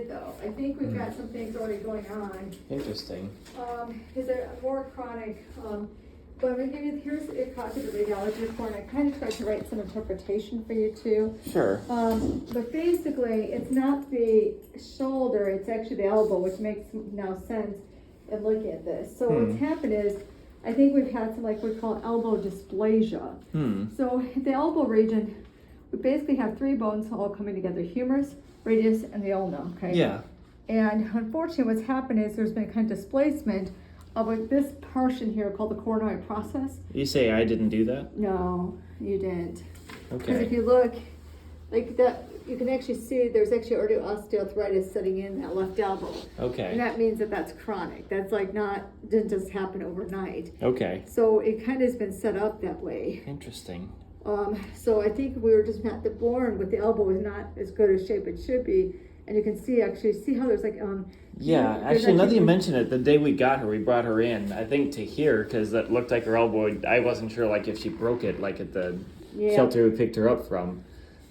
good though. I think we've got some things already going on. Interesting. Is it more chronic? But I'm gonna give you, here's a copy of the radiology report, and I kind of tried to write some interpretation for you too. Sure. But basically, it's not the shoulder, it's actually the elbow, which makes now sense in looking at this. So what's happened is, I think we've had some, like we call elbow dysplasia. So the elbow region, we basically have three bones all coming together: humerus, radius, and the ulna, okay? Yeah. And unfortunately, what's happened is there's been kind of displacement of this portion here called the coronoid process. You say I didn't do that? No, you didn't. Because if Okay. you look, like that, you can actually see there's actually already osteoarthritis setting in that left elbow. And Okay. that means that that's chronic. That's like didn't just happen overnight. Okay. So it kind of has been set up that way. Interesting. So I think we were just not born with the elbow is not as good a shape it should be. And you can see how there's like Yeah, there's actually, now that you mention it, the day we got her, we brought her in, I think to here, because that looked like her elbow. I wasn't sure, like, if she broke it, like at the shelter we picked her up from.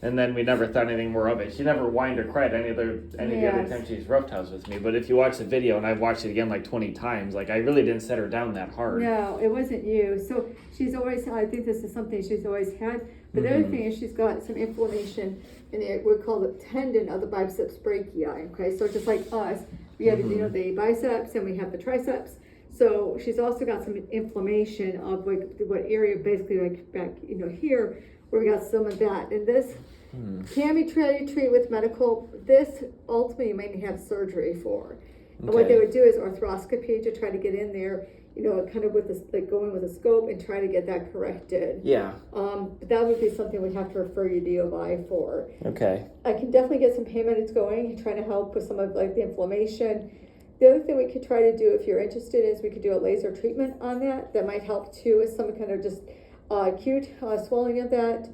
And then we never thought anything more of it. She never whined or cried any of the other time she's roughhouse with me. But if you watch the video, and I've watched it again like 20 times, like, I really didn't set her down that hard. No, it wasn't you. So she's always, I think this is something she's always had. But the other thing is she's got some inflammation in it. We call it tendon of the biceps brachii. Okay, so just like us, we have the biceps and we have the triceps. So she's also got some inflammation of like what area, basically like back here, where we got some of that. And this can be treated with medical. This ultimately you might need to have surgery for. And what they would do is arthroscopy to try to get in there, kind of with this, like going with a scope and try to get that corrected. Yeah. But that would be something we'd have to refer you to U of I for. Okay. I can definitely get some pain meds going, trying to help with some of like the inflammation. The other thing we could try to do, if you're interested, is we could do a laser treatment on that. That might help too, with some kind of just acute swelling of that.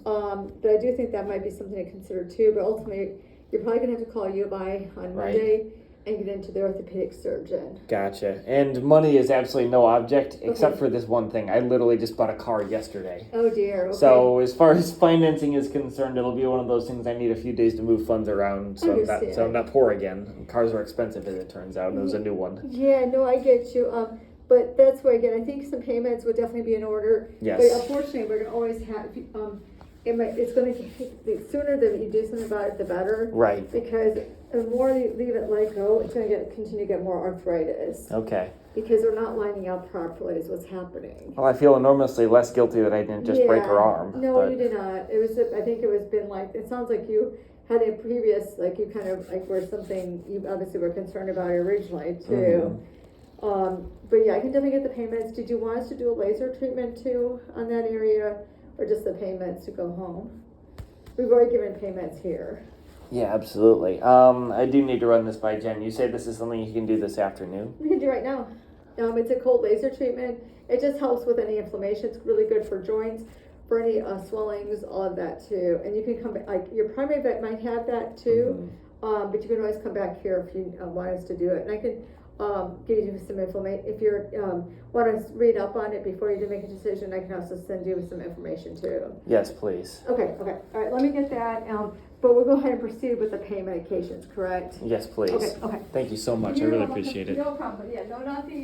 But I do think that might be something to consider too. But ultimately, you're probably gonna have to call U of I on Monday and get into the orthopedic surgeon. Gotcha. And money is absolutely no object, except for this one thing. I literally just bought a car yesterday. Oh dear. Okay. So as far as financing is concerned, it'll be one of those things I need a few days to move funds around, so I'm not poor again. Cars are expensive, as it turns out, and it was a new one. Yeah, no, I get you. But that's where, again, I think some payments would definitely be in order. Yes. But unfortunately, we're gonna always have, it's gonna, the sooner that you do something about it, the better. Right. Because the more you leave it let go, it's gonna continue to get more arthritis. Okay. Because they're not lining up properly is what's happening. Well, I feel enormously less guilty that I didn't just break her arm. No, but... you did not. It was, I think it was been like, it sounds like you had a previous, like you kind of, like were something you obviously were concerned about originally too. But yeah, I can definitely get the payments. Did you want us to do a laser treatment too on that area, or just the payments to go home? We've already given payments here. Yeah, absolutely. I do need to run this by Jen. You say this is something you can do this afternoon? We can do right now. It's a cold laser treatment. It just helps with any inflammation. It's really good for joints, for any swellings, all of that too. And you can come back, like your primary vet might have that too, but you can always come back here if you want us to do it. And I can give you some information. If you want to read up on it before you make a decision, I can also send you some information too. Yes, please. Okay. All right, let me get that. But we'll go ahead and proceed with the pain medications, correct? Yes, please. Okay. Thank you so much. I really appreciate it. No problem. Yeah, no, nothing.